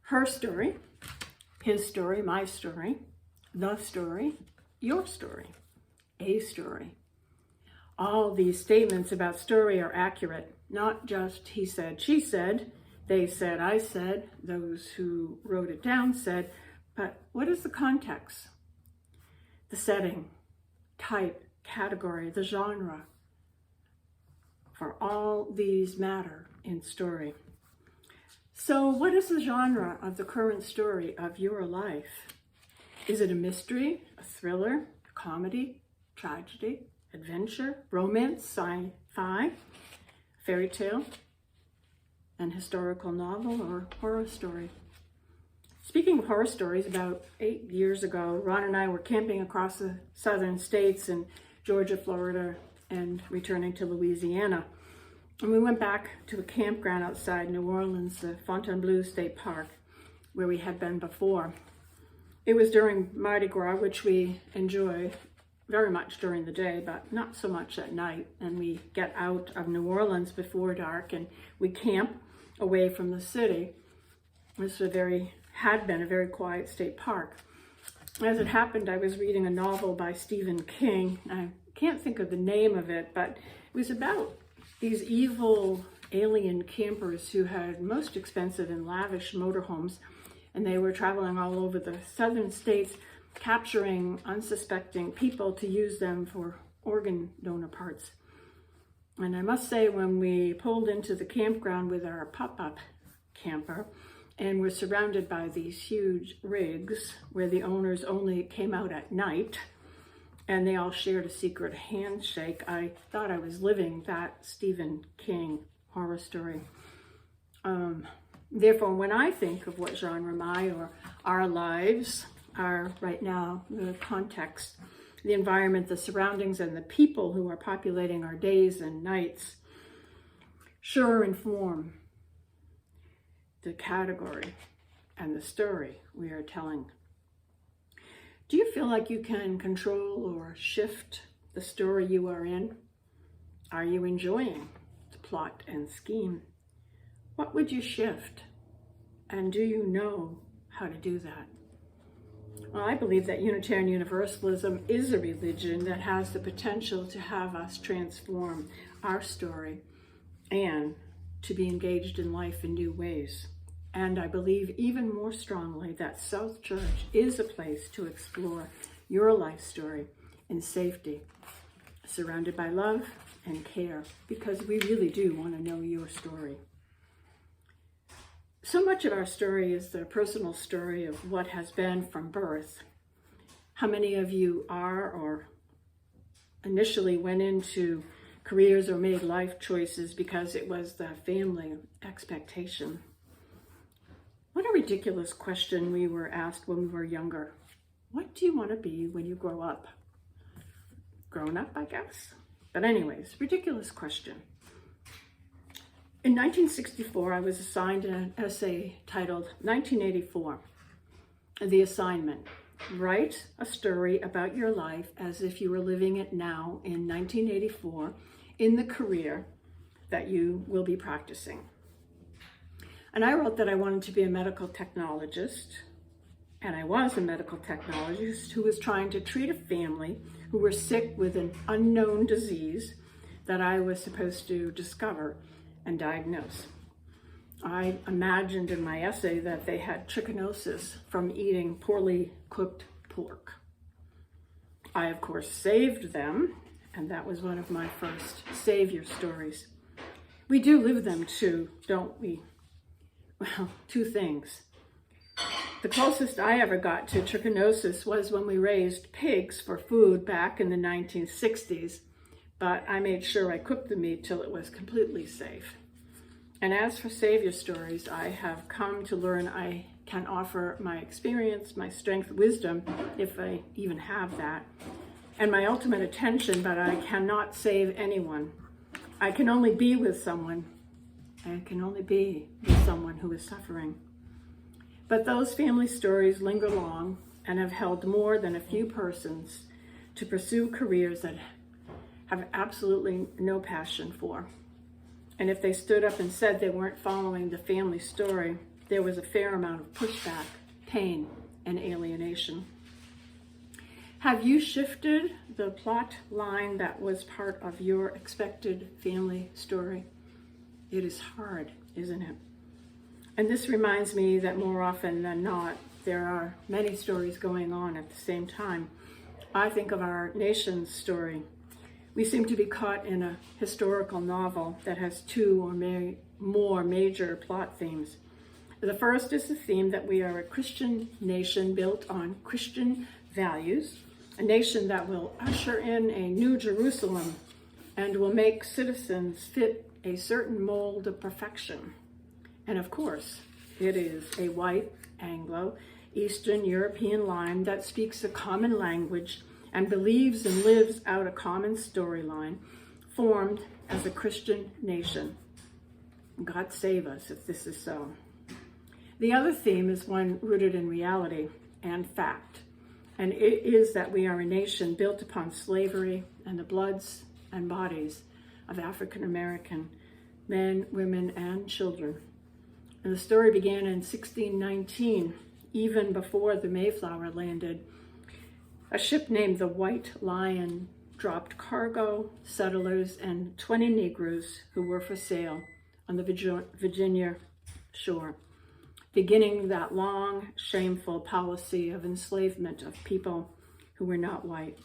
Her story, his story, my story, the story, your story, a story. All these statements about story are accurate, not just he said, she said, they said, I said, those who wrote it down said, but what is the context? The setting, type, category, the genre. For all these matter in story. So what is the genre of the current story of your life? Is it a mystery, a thriller, a comedy, tragedy, adventure, romance, sci-fi, fairy tale, an historical novel, or horror story? Speaking of horror stories, about 8 years ago, Ron and I were camping across the southern states in Georgia, Florida, and returning to Louisiana. And we went back to a campground outside New Orleans, the Fontainebleau State Park, where we had been before. It was during Mardi Gras, which we enjoy very much during the day, but not so much at night. And we get out of New Orleans before dark and we camp away from the city. This had been a very quiet state park. As it happened, I was reading a novel by Stephen King. I can't think of the name of it, but it was about these evil alien campers who had most expensive and lavish motorhomes, and they were traveling all over the southern states, capturing unsuspecting people to use them for organ donor parts. And I must say, when we pulled into the campground with our pop-up camper, and we're surrounded by these huge rigs where the owners only came out at night, and they all shared a secret handshake, I thought I was living that Stephen King horror story. Therefore, when I think of what genre my or our lives are right now, the context, the environment, the surroundings, and the people who are populating our days and nights sure inform the category and the story we are telling. Do you feel like you can control or shift the story you are in? Are you enjoying the plot and scheme? What would you shift? And do you know how to do that? Well, I believe that Unitarian Universalism is a religion that has the potential to have us transform our story and to be engaged in life in new ways. And I believe even more strongly that South Church is a place to explore your life story in safety, surrounded by love and care, because we really do want to know your story. So much of our story is the personal story of what has been from birth. How many of you are or initially went into careers or made life choices because it was the family expectation? What a ridiculous question we were asked when we were younger. What do you want to be when you grow up? Grown up, I guess. But anyways, ridiculous question. In 1964, I was assigned an essay titled 1984. The assignment: write a story about your life as if you were living it now in 1984 in the career that you will be practicing. And I wrote that I wanted to be a medical technologist, and I was a medical technologist who was trying to treat a family who were sick with an unknown disease that I was supposed to discover and diagnose. I imagined in my essay that they had trichinosis from eating poorly cooked pork. I, of course, saved them, and that was one of my first savior stories. We do live them too, don't we? Well, two things. The closest I ever got to trichinosis was when we raised pigs for food back in the 1960s, but I made sure I cooked the meat till it was completely safe. And as for savior stories, I have come to learn I can offer my experience, my strength, wisdom, if I even have that, and my ultimate attention, but I cannot save anyone. I can only be with someone. I can only be with someone who is suffering. But those family stories linger long and have held more than a few persons to pursue careers that have absolutely no passion for. And if they stood up and said they weren't following the family story, there was a fair amount of pushback, pain, and alienation. Have you shifted the plot line that was part of your expected family story? It is hard, isn't it? And this reminds me that more often than not, there are many stories going on at the same time. I think of our nation's story. We seem to be caught in a historical novel that has two or more major plot themes. The first is the theme that we are a Christian nation built on Christian values, a nation that will usher in a new Jerusalem and will make citizens fit a certain mold of perfection. And of course, it is a white, Anglo, Eastern European line that speaks a common language and believes and lives out a common storyline, formed as a Christian nation. God save us if this is so. The other theme is one rooted in reality and fact, and it is that we are a nation built upon slavery and the bloods and bodies of African American men, women, and children. And the story began in 1619, even before the Mayflower landed. A ship named the White Lion dropped cargo, settlers, and 20 Negroes who were for sale on the Virginia shore, beginning that long, shameful policy of enslavement of people who were not white.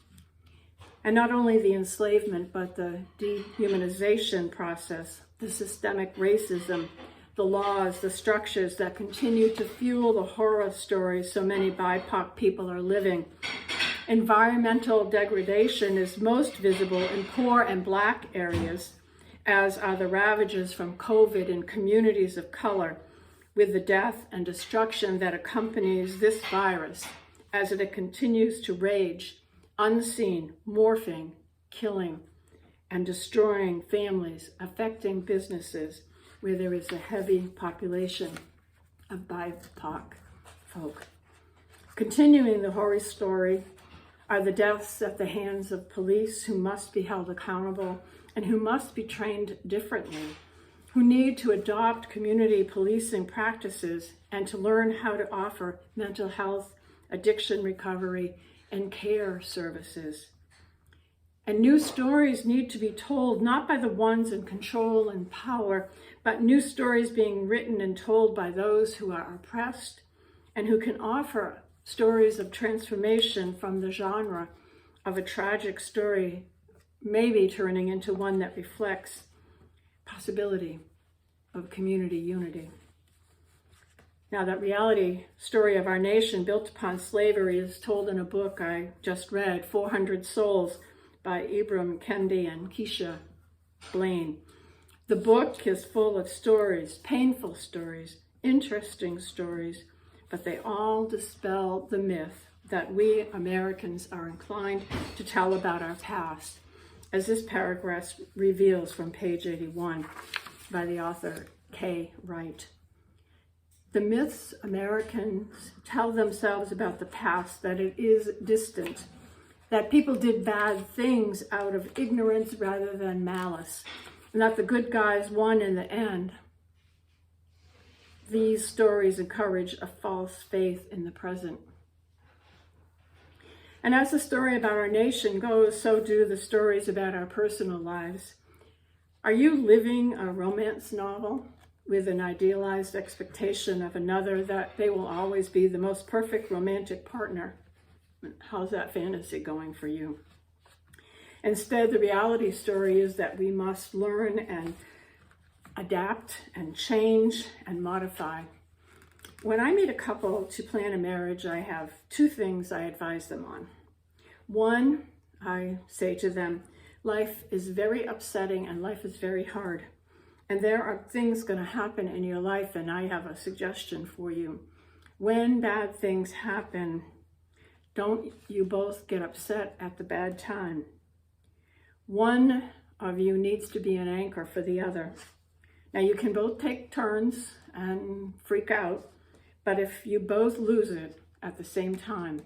And not only the enslavement, but the dehumanization process, the systemic racism, the laws, the structures that continue to fuel the horror stories so many BIPOC people are living. Environmental degradation is most visible in poor and Black areas, as are the ravages from COVID in communities of color, with the death and destruction that accompanies this virus as it continues to rage, unseen, morphing, killing, and destroying families, affecting businesses where there is a heavy population of BIPOC folk. Continuing the horror story are the deaths at the hands of police who must be held accountable and who must be trained differently, who need to adopt community policing practices and to learn how to offer mental health, addiction recovery, and care services. And new stories need to be told, not by the ones in control and power, but new stories being written and told by those who are oppressed and who can offer stories of transformation from the genre of a tragic story, maybe turning into one that reflects possibility of community unity. Now, that reality story of our nation built upon slavery is told in a book I just read, 400 Souls, by Ibram Kendi and Keisha Blaine. The book is full of stories, painful stories, interesting stories, but they all dispel the myth that we Americans are inclined to tell about our past, as this paragraph reveals from page 81 by the author Kay Wright. The myths Americans tell themselves about the past, that it is distant, that people did bad things out of ignorance rather than malice, and that the good guys won in the end. These stories encourage a false faith in the present. And as the story about our nation goes, so do the stories about our personal lives. Are you living a romance novel with an idealized expectation of another that they will always be the most perfect romantic partner? How's that fantasy going for you? Instead, the reality story is that we must learn and adapt and change and modify. When I meet a couple to plan a marriage, I have two things I advise them on. One, I say to them, life is very upsetting and life is very hard. And there are things going to happen in your life, and I have a suggestion for you. When bad things happen, don't you both get upset at the bad time. One of you needs to be an anchor for the other. Now, you can both take turns and freak out, but if you both lose it at the same time,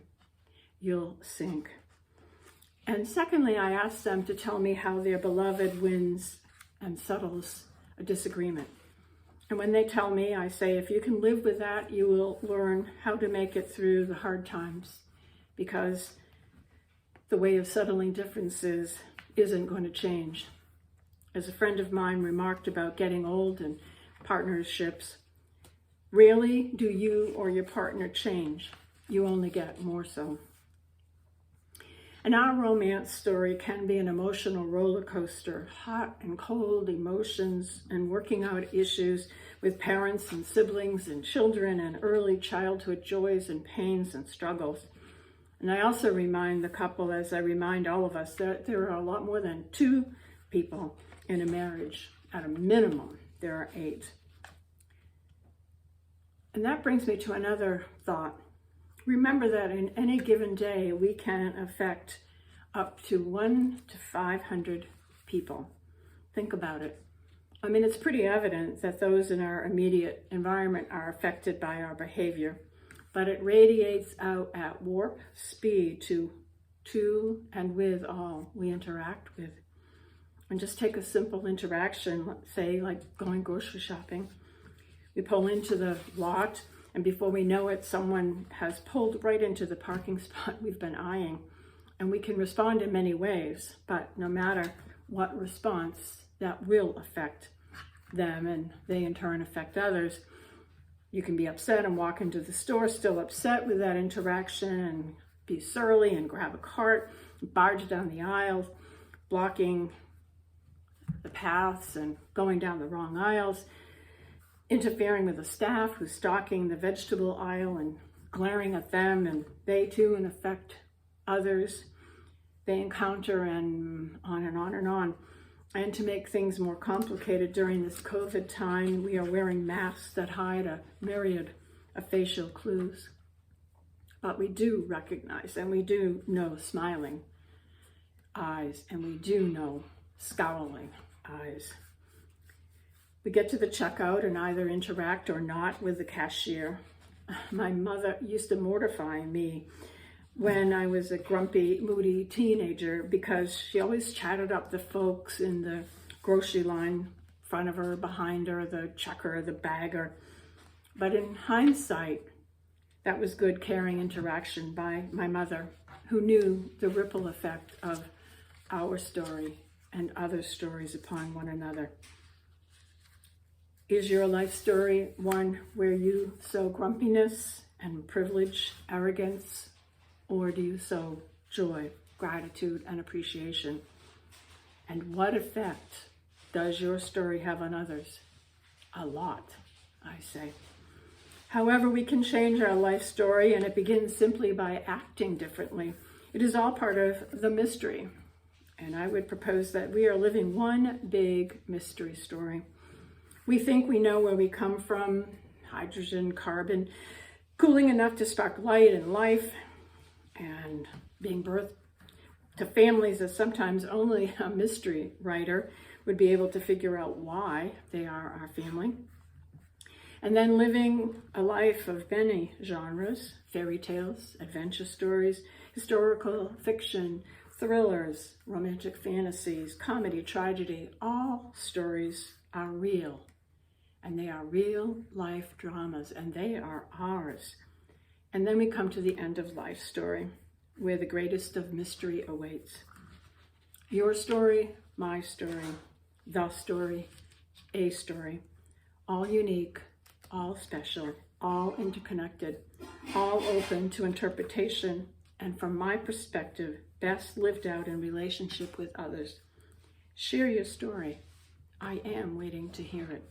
you'll sink. And secondly, I ask them to tell me how their beloved wins and settles a disagreement. And when they tell me, I say, if you can live with that, you will learn how to make it through the hard times, because the way of settling differences isn't going to change. As a friend of mine remarked about getting old and partnerships, rarely do you or your partner change. You only get more so. And our romance story can be an emotional roller coaster, hot and cold emotions and working out issues with parents and siblings and children and early childhood joys and pains and struggles. And I also remind the couple, as I remind all of us, that there are a lot more than 2 people in a marriage. At a minimum, there are 8. And that brings me to another thought. Remember that in any given day, we can affect up to 1 to 500 people. Think about it. I mean, it's pretty evident that those in our immediate environment are affected by our behavior, but it radiates out at warp speed to and with all we interact with. And just take a simple interaction, let's say like going grocery shopping. We pull into the lot, and before we know it, someone has pulled right into the parking spot we've been eyeing. And we can respond in many ways, but no matter what response, that will affect them, and they in turn affect others. You can be upset and walk into the store still upset with that interaction and be surly and grab a cart, barge down the aisles, blocking the paths and going down the wrong aisles, interfering with the staff who's stocking the vegetable aisle and glaring at them, and they too in affect others they encounter, and on and on and on. And to make things more complicated during this COVID time, we are wearing masks that hide a myriad of facial clues. But we do recognize, and we do know smiling eyes, and we do know scowling eyes. We get to the checkout and either interact or not with the cashier. My mother used to mortify me when I was a grumpy, moody teenager, because she always chatted up the folks in the grocery line, in front of her, behind her, the checker, the bagger. But in hindsight, that was good, caring interaction by my mother, who knew the ripple effect of our story and other stories upon one another. Is your life story one where you sow grumpiness and privilege, arrogance, or do you sow joy, gratitude, and appreciation? And what effect does your story have on others? A lot, I say. However, we can change our life story, and it begins simply by acting differently. It is all part of the mystery. And I would propose that we are living one big mystery story. We think we know where we come from, hydrogen, carbon, cooling enough to spark light and life, and being birthed to families that sometimes only a mystery writer would be able to figure out why they are our family. And then living a life of many genres, fairy tales, adventure stories, historical fiction, thrillers, romantic fantasies, comedy, tragedy. All stories are real, and they are real life dramas, and they are ours. And then we come to the end of life story, where the greatest of mystery awaits. Your story, my story, the story, a story, all unique, all special, all interconnected, all open to interpretation, and from my perspective, best lived out in relationship with others. Share your story. I am waiting to hear it.